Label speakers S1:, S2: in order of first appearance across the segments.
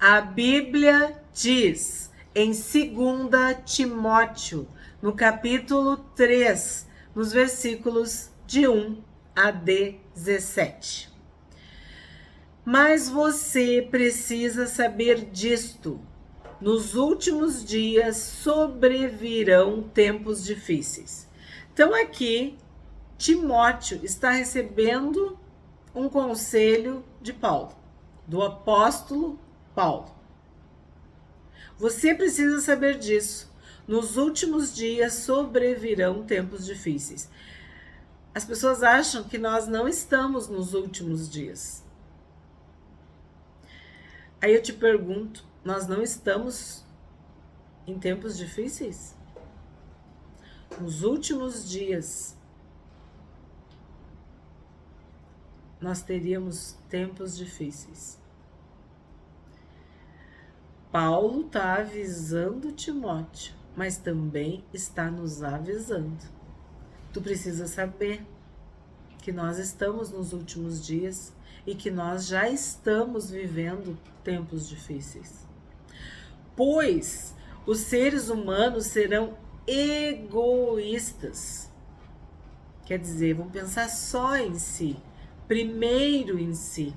S1: A Bíblia diz em 2 Timóteo, no capítulo 3, nos versículos de 1 a 17. Mas você precisa saber disto. Nos últimos dias sobrevirão tempos difíceis. Então aqui, Timóteo está recebendo um conselho de Paulo, do apóstolo Paulo. Você precisa saber disso. Nos últimos dias sobrevirão tempos difíceis. As pessoas acham que nós não estamos nos últimos dias. Aí eu te pergunto, nós não estamos em tempos difíceis? Nos últimos dias, nós teríamos tempos difíceis. Paulo está avisando Timóteo, mas também está nos avisando. Tu precisa saber que nós estamos nos últimos dias e que nós já estamos vivendo tempos difíceis. Pois os seres humanos serão egoístas. Quer dizer, vão pensar só em si, primeiro em si.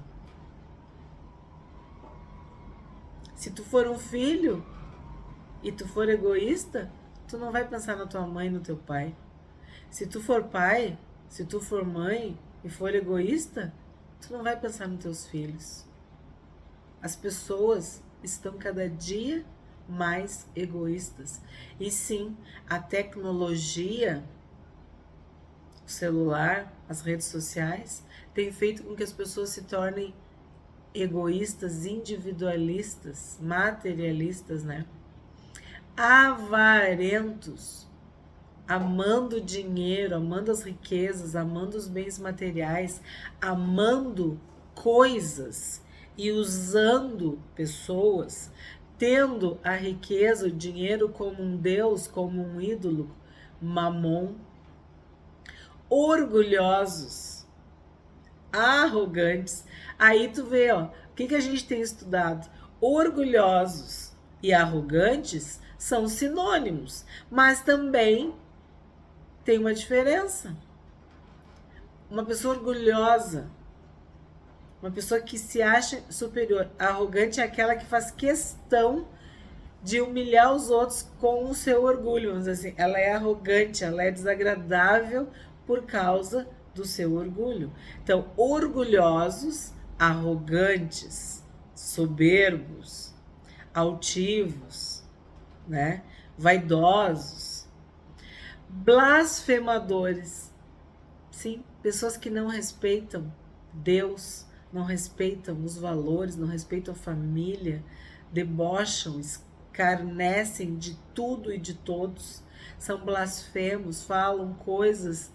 S1: Se tu for um filho e tu for egoísta, tu não vai pensar na tua mãe e no teu pai. Se tu for pai, se tu for mãe e for egoísta, tu não vai pensar nos teus filhos. As pessoas estão cada dia mais egoístas. E sim, a tecnologia, o celular, as redes sociais, tem feito com que as pessoas se tornem egoístas, individualistas, materialistas, né? Avarentos, amando o dinheiro, amando as riquezas, amando os bens materiais, amando coisas e usando pessoas, tendo a riqueza, o dinheiro como um Deus, como um ídolo, mamon, orgulhosos, arrogantes. Aí tu vê, ó, o que a gente tem estudado? Orgulhosos e arrogantes são sinônimos, mas também tem uma diferença. Uma pessoa orgulhosa, uma pessoa que se acha superior. Arrogante é aquela que faz questão de humilhar os outros com o seu orgulho. Vamos dizer assim, ela é arrogante, ela é desagradável por causa do seu orgulho. Então, orgulhosos, arrogantes, soberbos, altivos, né? Vaidosos, blasfemadores. Sim, pessoas que não respeitam Deus, não respeitam os valores, não respeitam a família, debocham, escarnecem de tudo e de todos, são blasfemos, falam coisas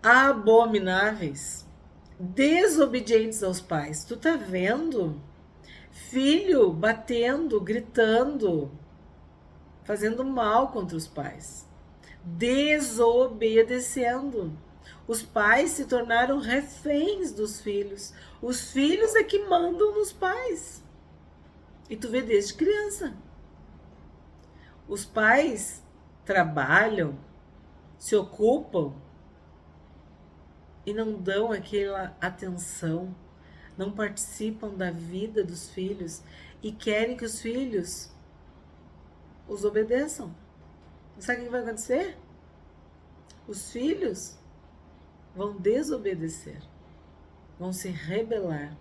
S1: abomináveis, desobedientes aos pais. Tu tá vendo? Filho batendo, gritando, fazendo mal contra os pais, desobedecendo. Os pais se tornaram reféns dos filhos. Os filhos é que mandam nos pais. E tu vê desde criança. Os pais trabalham, se ocupam e não dão aquela atenção, não participam da vida dos filhos e querem que os filhos os obedeçam. Sabe o que vai acontecer? Os filhos vão desobedecer, vão se rebelar,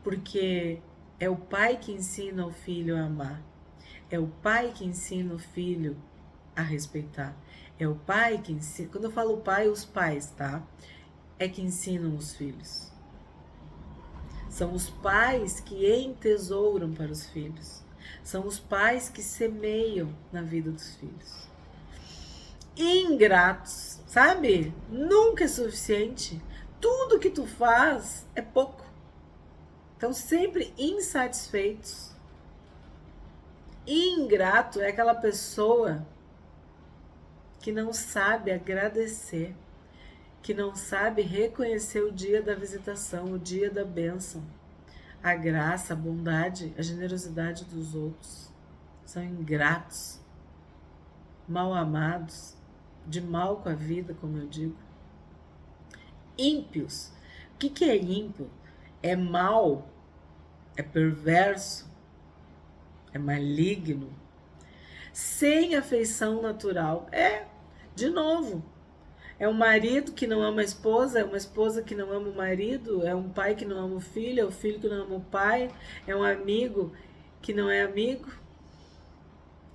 S1: porque é o pai que ensina o filho a amar, é o pai que ensina o filho a respeitar, é o pai que ensina, quando eu falo pai, os pais, tá? É que ensinam os filhos. São os pais que entesouram para os filhos. São os pais que semeiam na vida dos filhos. Ingratos, sabe? Nunca é suficiente. Tudo que tu faz é pouco. Então, sempre insatisfeitos. Ingrato é aquela pessoa que não sabe agradecer, que não sabe reconhecer o dia da visitação, o dia da bênção, a graça, a bondade, a generosidade dos outros. São ingratos, mal amados, de mal com a vida, como eu digo. Ímpios. O que é ímpio? É mal, é perverso, é maligno, sem afeição natural. De novo, é um marido que não ama a esposa, é uma esposa que não ama o marido, é um pai que não ama o filho, é o filho que não ama o pai, é um amigo que não é amigo.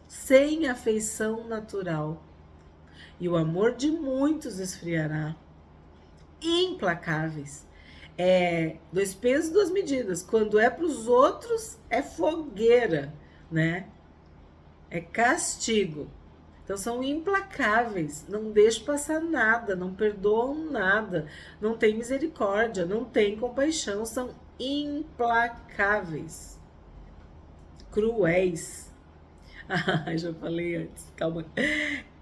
S1: Sem afeição natural. E o amor de muitos esfriará. Implacáveis. Dois pesos, duas medidas. Quando é para os outros, é fogueira, né? É castigo. Então são implacáveis, não deixam passar nada, não perdoam nada, não tem misericórdia, não tem compaixão, são implacáveis, cruéis. Já falei antes, calma.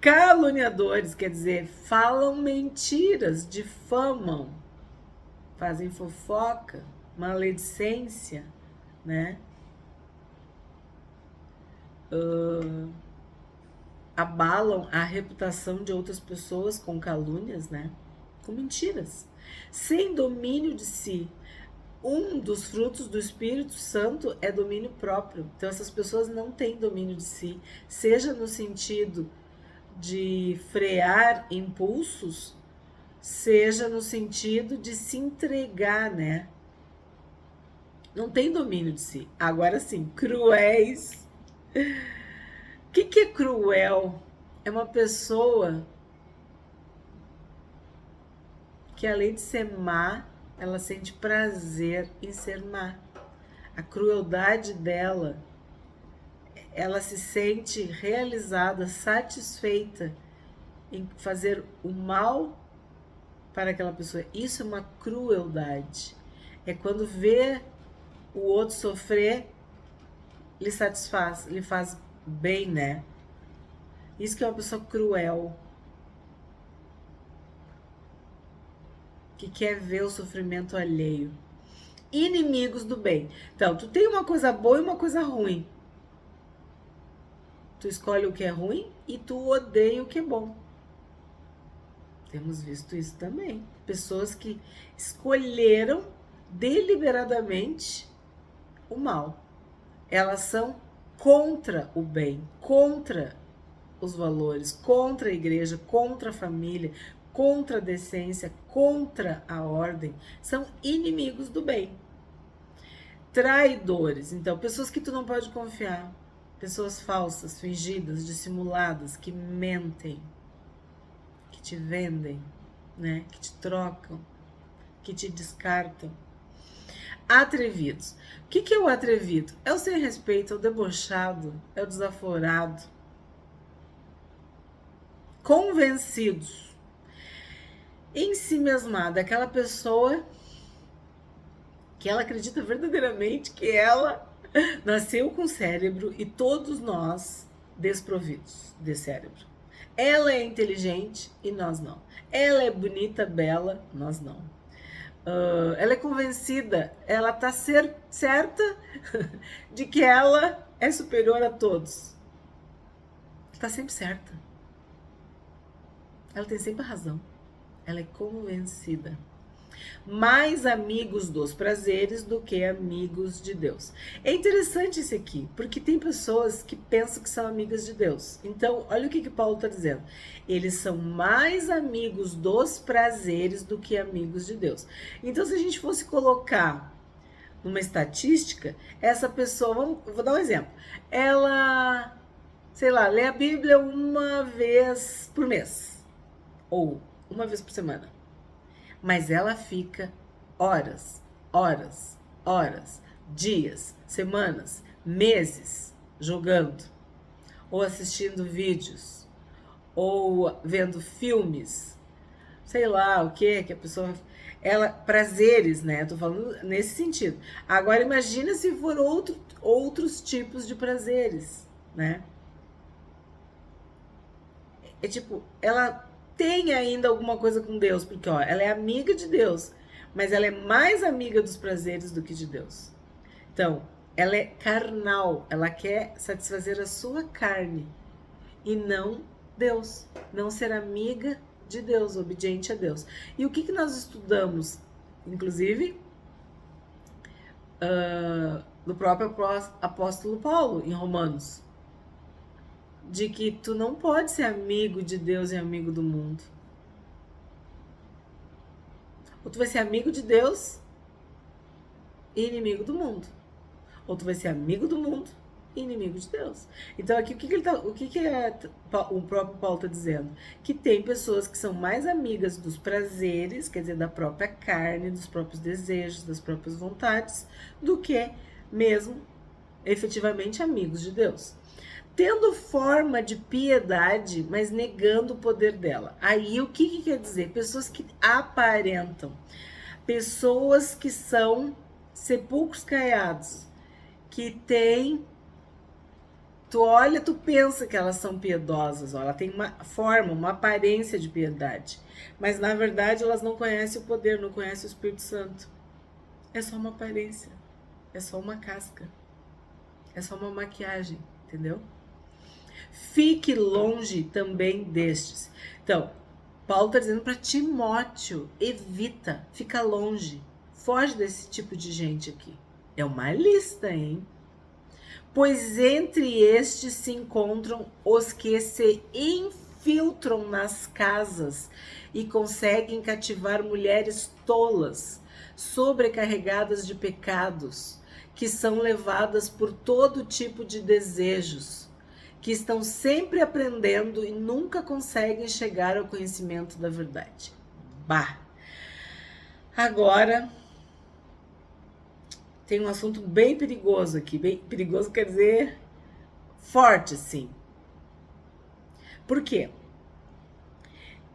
S1: Caluniadores, quer dizer, falam mentiras, difamam, fazem fofoca, maledicência, né? Abalam a reputação de outras pessoas com calúnias, né? Com mentiras, sem domínio de si. Um dos frutos do Espírito Santo é domínio próprio. Então essas pessoas não têm domínio de si, seja no sentido de frear impulsos, seja no sentido de se entregar, né? Não tem domínio de si. Agora sim, cruéis. O que é cruel? É uma pessoa que, além de ser má, ela sente prazer em ser má. A crueldade dela, ela se sente realizada, satisfeita em fazer o mal para aquela pessoa. Isso é uma crueldade. É quando vê o outro sofrer, lhe satisfaz, lhe faz bem, né? Isso que é uma pessoa cruel, que quer ver o sofrimento alheio. Inimigos do bem. Então, tu tem uma coisa boa e uma coisa ruim. Tu escolhe o que é ruim e tu odeia o que é bom. Temos visto isso também. Pessoas que escolheram deliberadamente o mal. Elas são contra o bem, contra os valores, contra a igreja, contra a família, contra a decência, contra a ordem. São inimigos do bem. Traidores. Então, pessoas que tu não pode confiar. Pessoas falsas, fingidas, dissimuladas, que mentem, que te vendem, né? Que te trocam, que te descartam. Atrevidos. O que é o atrevido? É o sem respeito, é o debochado, é o desaforado. Convencidos. Em si mesmada, aquela pessoa que ela acredita verdadeiramente que ela nasceu com cérebro e todos nós desprovidos de cérebro. Ela é inteligente e nós não. Ela é bonita, bela, nós não. Ela é convencida, ela está certa de que ela é superior a todos. Está sempre certa. Ela tem sempre razão. Ela é convencida. Mais amigos dos prazeres do que amigos de Deus. É interessante isso aqui, porque tem pessoas que pensam que são amigas de Deus. Então, olha o que Paulo está dizendo. Eles são mais amigos dos prazeres do que amigos de Deus. Então, se a gente fosse colocar numa estatística, essa pessoa, vou dar um exemplo, ela, sei lá, lê a Bíblia uma vez por mês, ou uma vez por semana. Mas ela fica horas, dias, semanas, meses jogando, ou assistindo vídeos, ou vendo filmes, sei lá o que a pessoa... prazeres, né? Eu tô falando nesse sentido. Agora imagina se for outros tipos de prazeres, né? É tipo, ela tem ainda alguma coisa com Deus, porque ó, ela é amiga de Deus, mas ela é mais amiga dos prazeres do que de Deus. Então, ela é carnal, ela quer satisfazer a sua carne e não Deus, não ser amiga de Deus, obediente a Deus. E o que nós estudamos, inclusive, do próprio apóstolo Paulo, em Romanos, de que tu não pode ser amigo de Deus e amigo do mundo. Ou tu vai ser amigo de Deus e inimigo do mundo. Ou tu vai ser amigo do mundo e inimigo de Deus. Então aqui o próprio Paulo está dizendo? Que tem pessoas que são mais amigas dos prazeres, quer dizer, da própria carne, dos próprios desejos, das próprias vontades, do que mesmo efetivamente amigos de Deus. Tendo forma de piedade, mas negando o poder dela. Aí o que quer dizer? Pessoas que aparentam, pessoas que são sepulcros caiados, que tem, tu olha, tu pensa que elas são piedosas, ó, ela tem uma forma, uma aparência de piedade, mas na verdade elas não conhecem o poder, não conhecem o Espírito Santo. É só uma aparência, é só uma casca, é só uma maquiagem, entendeu? Fique longe também destes. Então, Paulo está dizendo para Timóteo, evita, fica longe, foge desse tipo de gente aqui. É uma lista, hein? Pois entre estes se encontram os que se infiltram nas casas e conseguem cativar mulheres tolas, sobrecarregadas de pecados, que são levadas por todo tipo de desejos, que estão sempre aprendendo e nunca conseguem chegar ao conhecimento da verdade. Bah! Agora tem um assunto bem perigoso aqui. Bem perigoso quer dizer forte, sim. Por quê?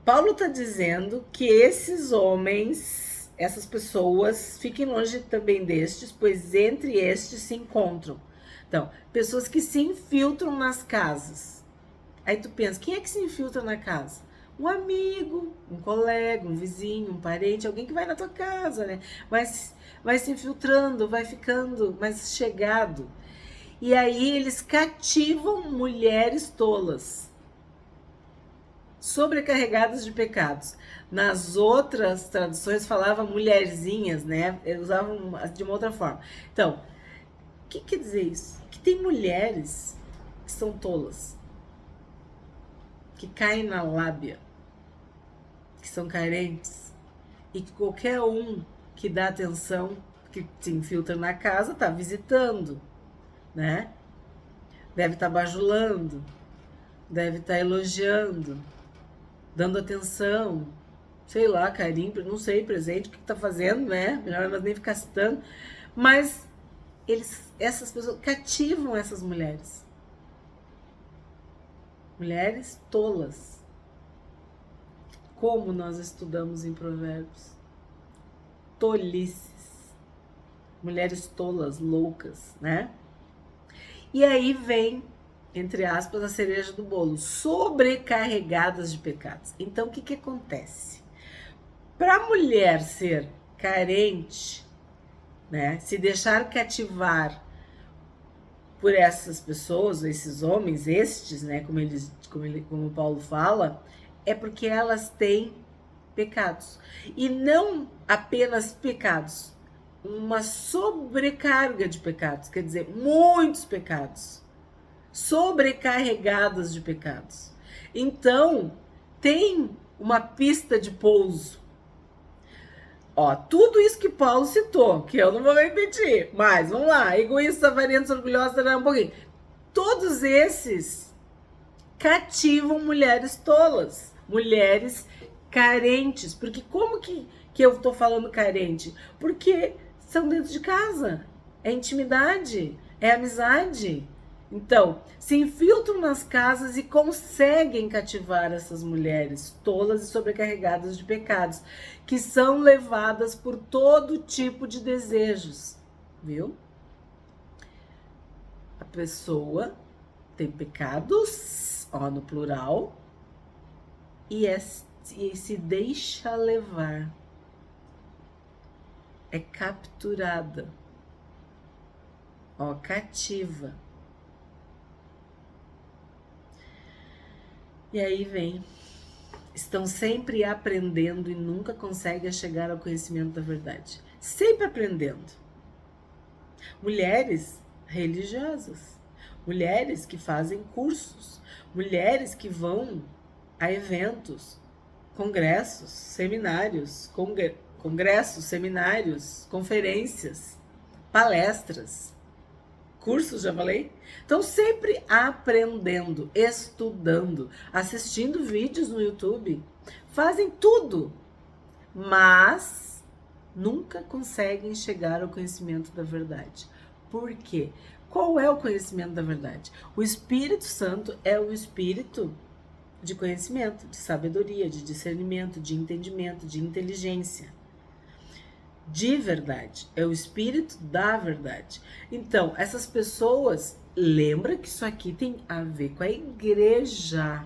S1: Paulo está dizendo que esses homens, essas pessoas, fiquem longe também destes, pois entre estes se encontram. Então, pessoas que se infiltram nas casas. Aí tu pensa, quem é que se infiltra na casa? Um amigo, um colega, um vizinho, um parente, alguém que vai na tua casa, né? Mas vai se infiltrando, vai ficando mais chegado. E aí eles cativam mulheres tolas, sobrecarregadas de pecados. Nas outras traduções falava mulherzinhas, né? Eles usavam de uma outra forma. Então, o que quer dizer isso? Que tem mulheres que são tolas, que caem na lábia, que são carentes, e que qualquer um que dá atenção, que se infiltra na casa, tá visitando, né? Deve estar bajulando, deve estar elogiando, dando atenção, sei lá, carinho, não sei, presente, o que tá fazendo, né? Melhor elas nem ficar citando. Mas essas pessoas cativam essas mulheres. Mulheres tolas. Como nós estudamos em Provérbios. Tolices. Mulheres tolas, loucas, né? E aí vem, entre aspas, a cereja do bolo, sobrecarregadas de pecados. Então, o que acontece? Para a mulher ser carente, né, se deixar cativar por essas pessoas, esses homens, estes, né, como Paulo fala, é porque elas têm pecados. E não apenas pecados, uma sobrecarga de pecados, quer dizer, muitos pecados, sobrecarregadas de pecados. Então, tem uma pista de pouso. Ó, tudo isso que Paulo citou, que eu não vou repetir, mas vamos lá, egoístas, avarentos, orgulhosos, um pouquinho. Todos esses cativam mulheres tolas, mulheres carentes. Porque como que eu tô falando carente? Porque são dentro de casa, é intimidade, é amizade. Então, se infiltram nas casas e conseguem cativar essas mulheres tolas e sobrecarregadas de pecados, que são levadas por todo tipo de desejos, viu? A pessoa tem pecados, ó, no plural, e se deixa levar, é capturada. Ó, cativa. E aí vem. Estão sempre aprendendo e nunca conseguem chegar ao conhecimento da verdade. Sempre aprendendo. Mulheres religiosas, mulheres que fazem cursos, mulheres que vão a eventos, congressos, seminários, conferências, palestras, cursos, já falei? Então, sempre aprendendo, estudando, assistindo vídeos no YouTube, fazem tudo, mas nunca conseguem chegar ao conhecimento da verdade. Por quê? Qual é o conhecimento da verdade? O Espírito Santo é o Espírito de conhecimento, de sabedoria, de discernimento, de entendimento, de inteligência. De verdade. É o Espírito da verdade. Então, essas pessoas, lembra que isso aqui tem a ver com a igreja.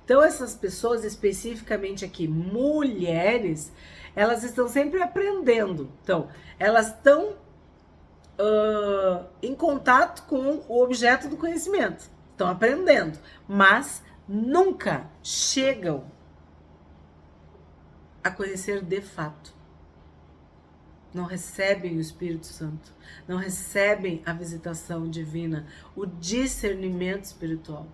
S1: Então, essas pessoas, especificamente aqui, mulheres, elas estão sempre aprendendo. Então, elas estão em contato com o objeto do conhecimento. Estão aprendendo, mas nunca chegam a conhecer de fato. Não recebem o Espírito Santo, não recebem a visitação divina, o discernimento espiritual.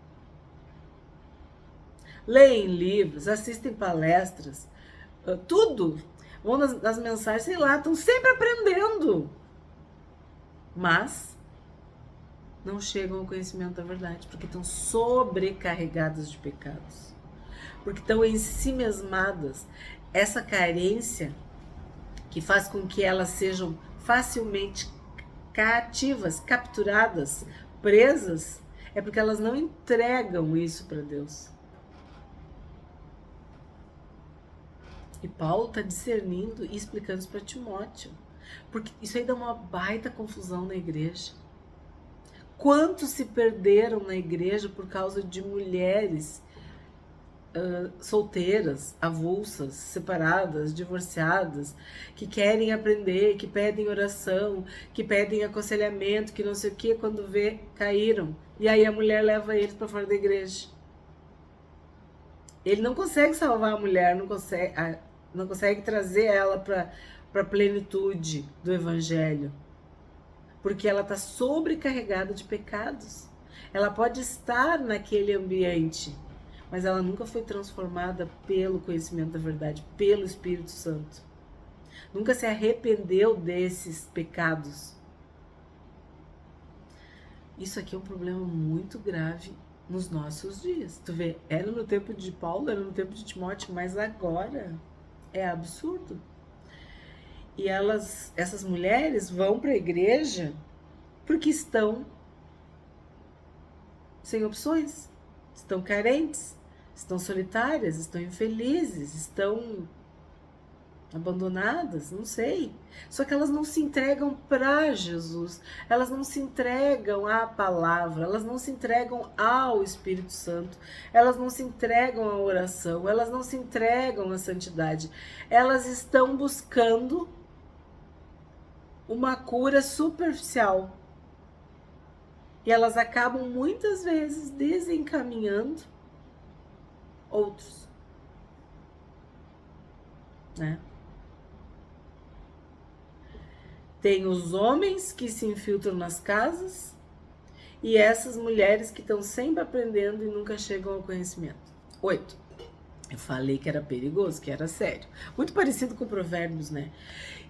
S1: Leem livros, assistem palestras, tudo. Vão nas mensagens, sei lá, estão sempre aprendendo. Mas não chegam ao conhecimento da verdade, porque estão sobrecarregadas de pecados. Porque estão em si mesmadas. Essa carência que faz com que elas sejam facilmente cativas, capturadas, presas, é porque elas não entregam isso para Deus. E Paulo está discernindo e explicando isso para Timóteo. Porque isso aí dá uma baita confusão na igreja. Quantos se perderam na igreja por causa de mulheres solteiras, avulsas, separadas, divorciadas, que querem aprender, que pedem oração, que pedem aconselhamento, que não sei o que, quando vê, caíram. E aí a mulher leva eles para fora da igreja. Ele não consegue salvar a mulher, não consegue trazer ela para a plenitude do evangelho, porque ela está sobrecarregada de pecados. Ela pode estar naquele ambiente, mas ela nunca foi transformada pelo conhecimento da verdade, pelo Espírito Santo. Nunca se arrependeu desses pecados. Isso aqui é um problema muito grave nos nossos dias. Tu vê, era no tempo de Paulo, era no tempo de Timóteo, mas agora é absurdo. E essas mulheres vão para a igreja porque estão sem opções, estão carentes, estão solitárias, estão infelizes, estão abandonadas, não sei. Só que elas não se entregam para Jesus, elas não se entregam à palavra, elas não se entregam ao Espírito Santo, elas não se entregam à oração, elas não se entregam à santidade. Elas estão buscando uma cura superficial. E elas acabam muitas vezes desencaminhando outros, né? Tem os homens que se infiltram nas casas e essas mulheres que estão sempre aprendendo e nunca chegam ao conhecimento. 8. Eu falei que era perigoso, que era sério. Muito parecido com Provérbios, né?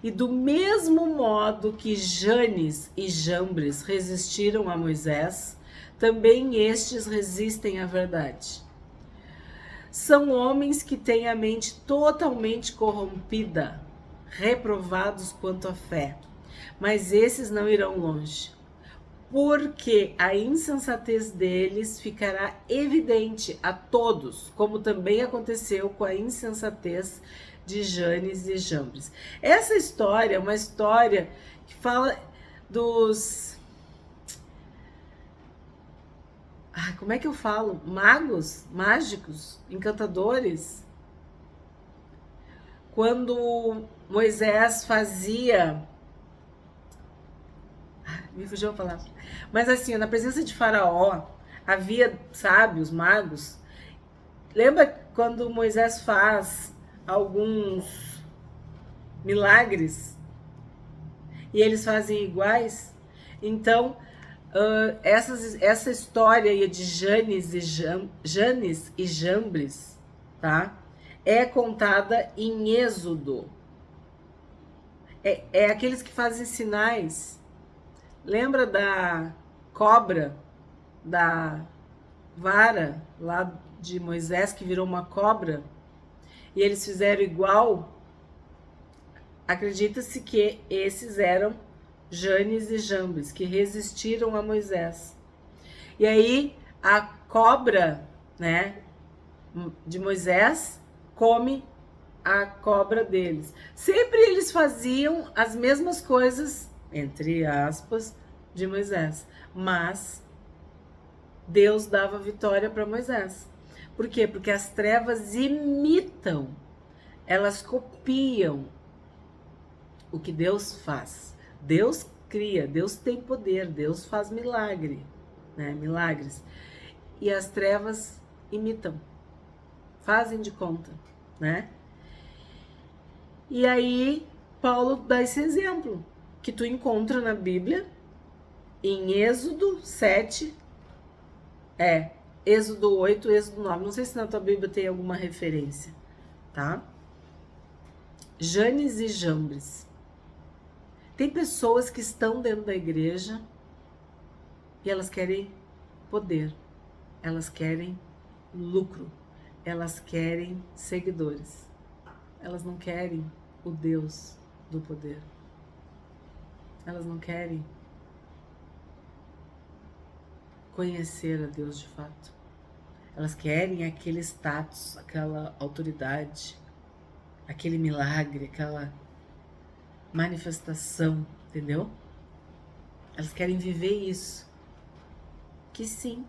S1: E do mesmo modo que Janes e Jambres resistiram a Moisés, também estes resistem à verdade. São homens que têm a mente totalmente corrompida, reprovados quanto à fé. Mas esses não irão longe, porque a insensatez deles ficará evidente a todos, como também aconteceu com a insensatez de Janes e Jambres. Essa história é uma história que fala dos... como é que eu falo? Magos, mágicos, encantadores. Quando Moisés fazia... Me fugiu a palavra. Mas assim, na presença de Faraó, havia sábios, magos. Lembra quando Moisés faz alguns milagres e eles fazem iguais? Então, essa história aí de Janes e Jambres, tá? É contada em Êxodo. É aqueles que fazem sinais. Lembra da cobra, da vara lá de Moisés que virou uma cobra? E eles fizeram igual? Acredita-se que esses eram Janes e Jambres, que resistiram a Moisés. E aí a cobra, né, de Moisés come a cobra deles. Sempre eles faziam as mesmas coisas, entre aspas, de Moisés. Mas Deus dava vitória para Moisés. Por quê? Porque as trevas imitam, elas copiam o que Deus faz. Deus cria, Deus tem poder, Deus faz milagre, né? Milagres. E as trevas imitam, fazem de conta, né? E aí Paulo dá esse exemplo que tu encontra na Bíblia em Êxodo 7, Êxodo 8, Êxodo 9. Não sei se na tua Bíblia tem alguma referência, tá? Janes e Jambres. Tem pessoas que estão dentro da igreja e elas querem poder, elas querem lucro, elas querem seguidores, elas não querem o Deus do poder, elas não querem conhecer a Deus de fato, elas querem aquele status, aquela autoridade, aquele milagre, aquela manifestação, entendeu? Elas querem viver isso. Que sim,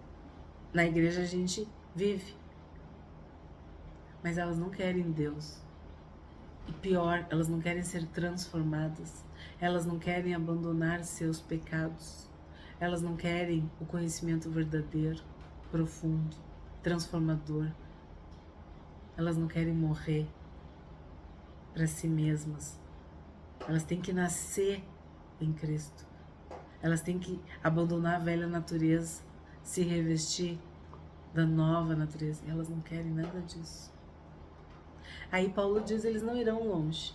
S1: na igreja a gente vive. Mas elas não querem Deus. E pior, elas não querem ser transformadas. Elas não querem abandonar seus pecados. Elas não querem o conhecimento verdadeiro, profundo, transformador. Elas não querem morrer para si mesmas. Elas têm que nascer em Cristo. Elas têm que abandonar a velha natureza, se revestir da nova natureza. E elas não querem nada disso. Aí Paulo diz: eles não irão longe,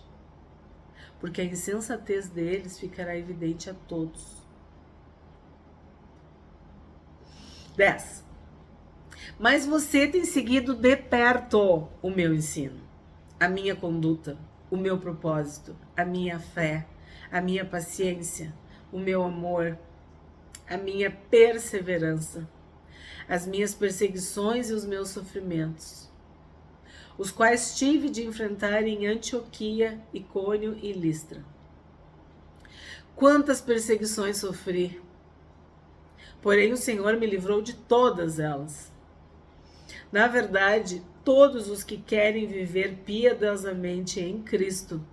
S1: porque a insensatez deles ficará evidente a todos. 10. Mas você tem seguido de perto o meu ensino, a minha conduta, o meu propósito, a minha fé, a minha paciência, o meu amor, a minha perseverança, as minhas perseguições e os meus sofrimentos, os quais tive de enfrentar em Antioquia, Icônio e Listra. Quantas perseguições sofri, porém o Senhor me livrou de todas elas. Na verdade, todos os que querem viver piedosamente em Cristo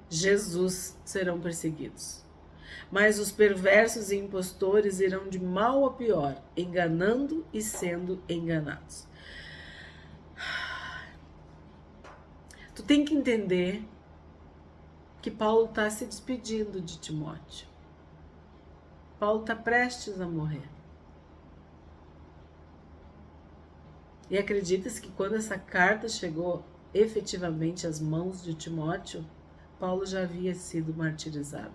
S1: Jesus serão perseguidos. Mas os perversos e impostores irão de mal a pior, enganando e sendo enganados. Tu tem que entender que Paulo está se despedindo de Timóteo. Paulo está prestes a morrer. E acredita-se que quando essa carta chegou efetivamente às mãos de Timóteo, Paulo já havia sido martirizado.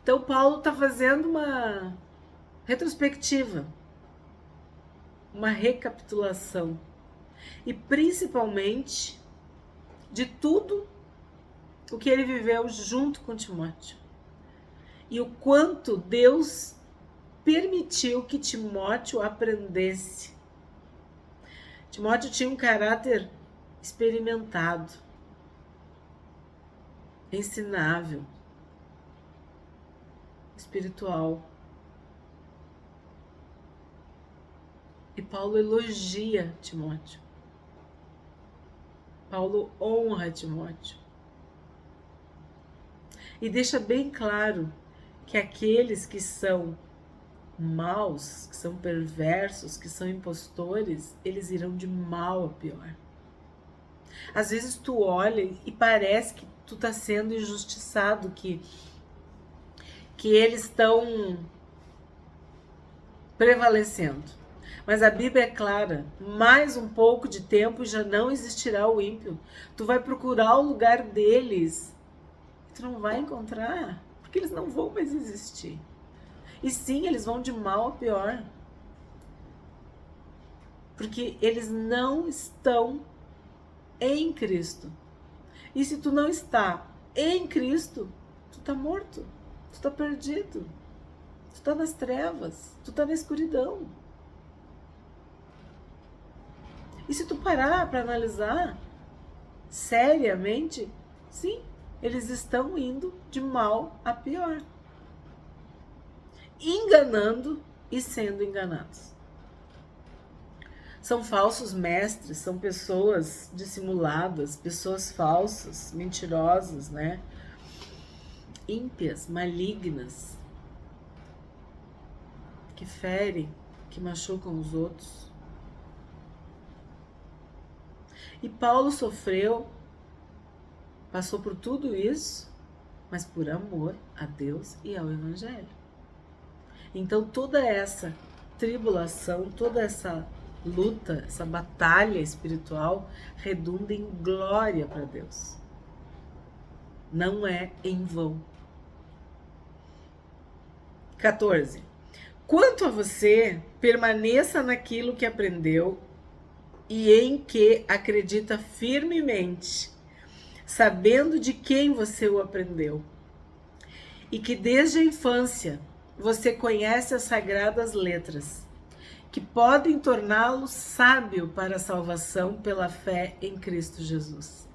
S1: Então Paulo está fazendo uma retrospectiva, uma recapitulação, e principalmente de tudo o que ele viveu junto com Timóteo. E o quanto Deus permitiu que Timóteo aprendesse. Timóteo tinha um caráter experimentado, ensinável, espiritual. E Paulo elogia Timóteo. Paulo honra Timóteo. E deixa bem claro que aqueles que são maus, que são perversos, que são impostores, eles irão de mal a pior. Às vezes tu olha e parece que tu tá sendo injustiçado, que eles estão prevalecendo. Mas a Bíblia é clara, mais um pouco de tempo já não existirá o ímpio. Tu vai procurar o lugar deles, tu não vai encontrar, porque eles não vão mais existir. E sim, eles vão de mal a pior. Porque eles não estão em Cristo. E se tu não está em Cristo, tu tá morto, tu tá perdido, tu tá nas trevas, tu tá na escuridão. E se tu parar para analisar seriamente, sim, eles estão indo de mal a pior. Enganando e sendo enganados. São falsos mestres, são pessoas dissimuladas, pessoas falsas, mentirosas, né? Ímpias, malignas, que ferem, que machucam os outros. E Paulo sofreu, passou por tudo isso, mas por amor a Deus e ao Evangelho. Então toda essa tribulação, toda essa luta, essa batalha espiritual redunda em glória para Deus. Não é em vão. 14. Quanto a você, permaneça naquilo que aprendeu e em que acredita firmemente, sabendo de quem você o aprendeu, e que desde a infância você conhece as sagradas letras, que podem torná-lo sábio para a salvação pela fé em Cristo Jesus.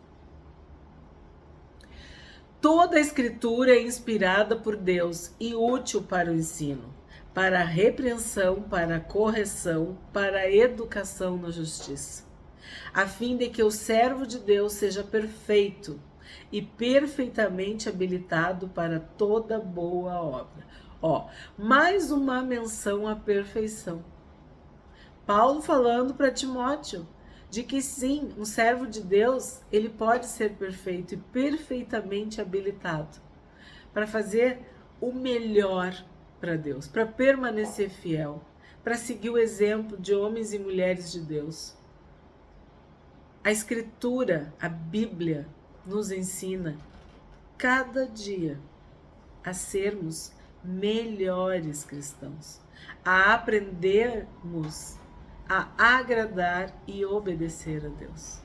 S1: Toda a Escritura é inspirada por Deus e útil para o ensino, para a repreensão, para a correção, para a educação na justiça, a fim de que o servo de Deus seja perfeito e perfeitamente habilitado para toda boa obra. Mais uma menção à perfeição. Paulo falando para Timóteo de que sim, um servo de Deus, ele pode ser perfeito e perfeitamente habilitado para fazer o melhor para Deus, para permanecer fiel, para seguir o exemplo de homens e mulheres de Deus. A Escritura, a Bíblia, nos ensina cada dia a sermos melhores cristãos, a aprendermos a agradar e obedecer a Deus.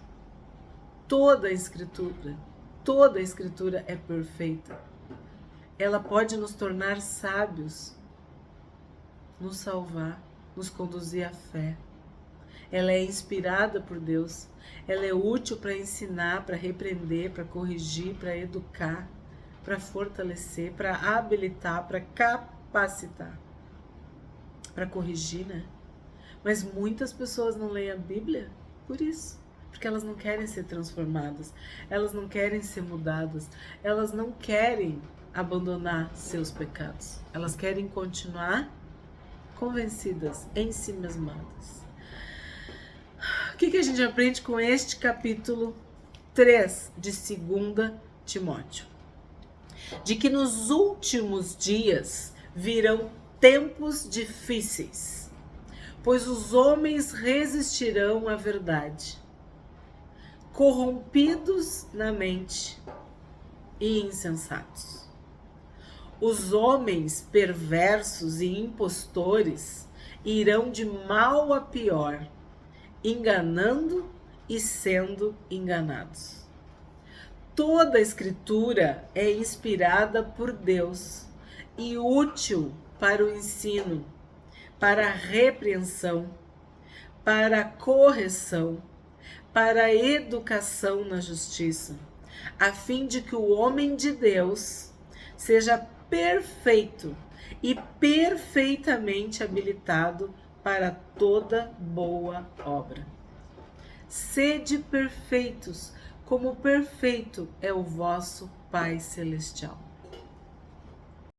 S1: Toda a Escritura é perfeita. Ela pode nos tornar sábios, nos salvar, nos conduzir à fé. Ela é inspirada por Deus. Ela é útil para ensinar, para repreender, para corrigir, para educar, para fortalecer, para habilitar, para capacitar, para corrigir, né? Mas muitas pessoas não leem a Bíblia por isso, porque elas não querem ser transformadas, elas não querem ser mudadas, elas não querem abandonar seus pecados, elas querem continuar convencidas, em si mesmadas. O que a gente aprende com este capítulo 3 de 2 Timóteo? De que nos últimos dias virão tempos difíceis, pois os homens resistirão à verdade, corrompidos na mente e insensatos. Os homens perversos e impostores irão de mal a pior, enganando e sendo enganados. Toda a Escritura é inspirada por Deus e útil para o ensino, para a repreensão, para a correção, para a educação na justiça, a fim de que o homem de Deus seja perfeito e perfeitamente habilitado para toda boa obra. Sede perfeitos, como perfeito é o vosso Pai Celestial.